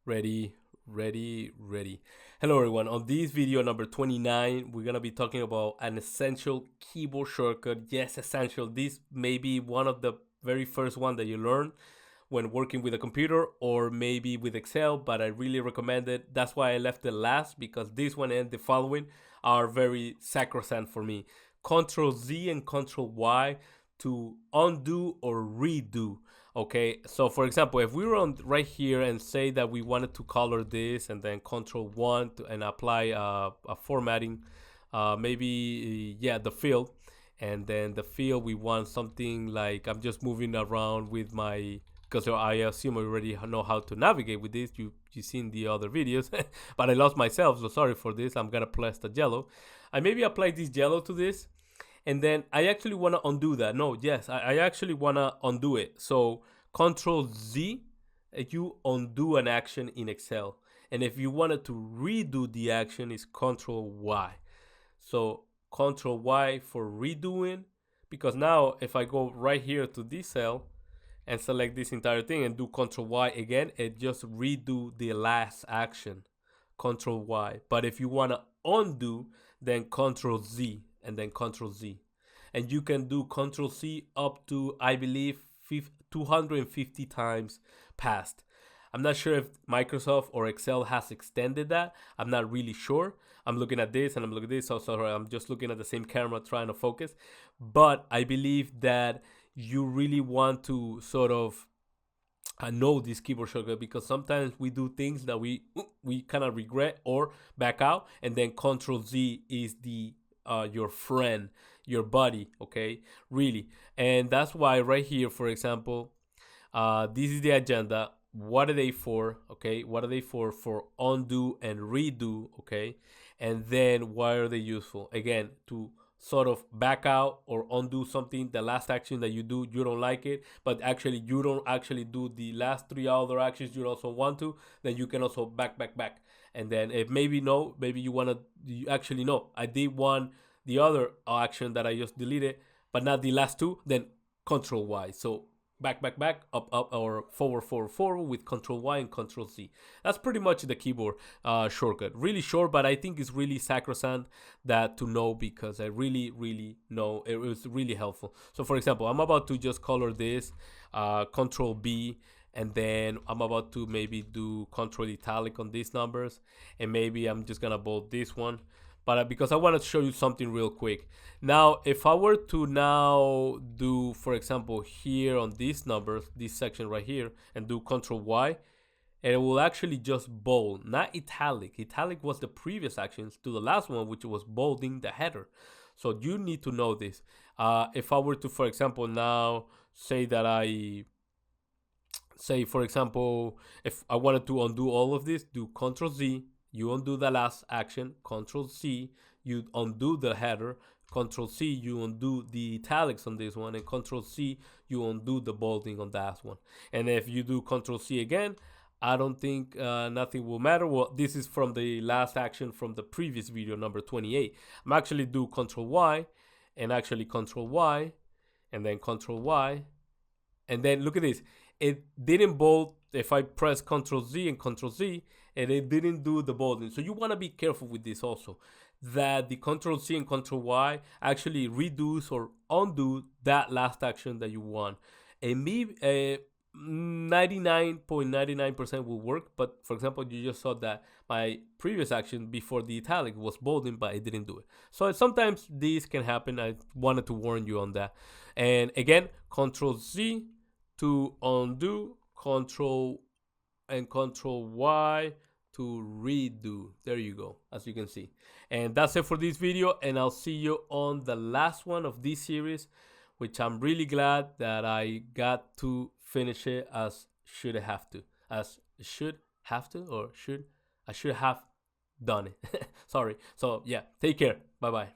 Ready, ready, ready. Hello everyone. On this video number 29, we're gonna be talking about an essential keyboard shortcut. Yes, essential. This may be one of the very first one that you learn when working with a computer or maybe with Excel, but I really recommend it. That's why I left it last, because this one and the following are very sacrosanct for me. Control Z and Control Y to undo or redo. Okay, so for example, if we were on right here and say that we wanted to color this and then Control 1 and apply a formatting, maybe the field, and then the field we want something like, I'm just moving around with my, because I assume I already know how to navigate with this. You seen the other videos, but I lost myself, so sorry for this. I'm gonna press the yellow. I maybe apply this yellow to this, and then I actually want to undo that. No, yes, I actually want to undo it. So Control Z, you undo an action in Excel. And if you wanted to redo the action, is Control Y. So Control Y for redoing, because now if I go right here to this cell and select this entire thing and do Control Y again, it just redo the last action, Control Y. But if you want to undo, then Control Z and then Control Z. And you can do Control C up to, I believe, 250 times past. I'm not sure if Microsoft or Excel has extended that. I'm not really sure. I'm looking at this and I'm looking at this. So sorry, I'm just looking at the same camera trying to focus. But I believe that you really want to sort of know this keyboard shortcut, because sometimes we do things that we kind of regret or back out, and then Control Z is the your friend, your buddy, okay, really. And that's why right here, for example, this is the agenda. What are they for? Okay, what are they for undo and redo? Okay, and then why are they useful? Again, to sort of back out or undo something, the last action that you do, you don't like it, but actually you don't actually do the last three other actions you also want to, then you can also back. And then if maybe no, maybe you want to, you actually no, I did one, the other action that I just deleted, but not the last two, then Control Y. So back, up, or forward with Control Y and Control Z. That's pretty much the keyboard shortcut. Really short, but I think it's really sacrosanct that to know, because I really know it was really helpful. So for example, I'm about to just color this, Control B, and then I'm about to maybe do Control Italic on these numbers, and maybe I'm just gonna bold this one. But because I want to show you something real quick. Now, if I were to now do, for example, here on these numbers, this section right here, and do Control Y, and it will actually just bold, not italic. Italic was the previous actions to the last one, which was bolding the header. So you need to know this. If I were to, for example, now say that for example, if I wanted to undo all of this, do Control Z, you undo the last action, Control C, you undo the header, Control C, you undo the italics on this one, and Control C, you undo the bolding on that one. And if you do Control C again, I don't think nothing will matter. Well, this is from the last action from the previous video, number 28. I'm actually do Control Y, and actually Control Y, and then Control Y, and then look at this. It didn't bold. If I press Control Z and Control Z, and it didn't do the bolding. So you want to be careful with this also, that the Control C and Control Y actually reduce or undo that last action that you want. And me, 99.99% will work. But for example, you just saw that my previous action before the italic was bolding, but it didn't do it. So sometimes this can happen. I wanted to warn you on that. And again, Control Z to undo, Control and Control Y to redo. There you go, as you can see. And that's it for this video, and I'll see you on the last one of this series, which I'm really glad that I got to finish it I should have done it. Sorry. So yeah, take care. Bye bye.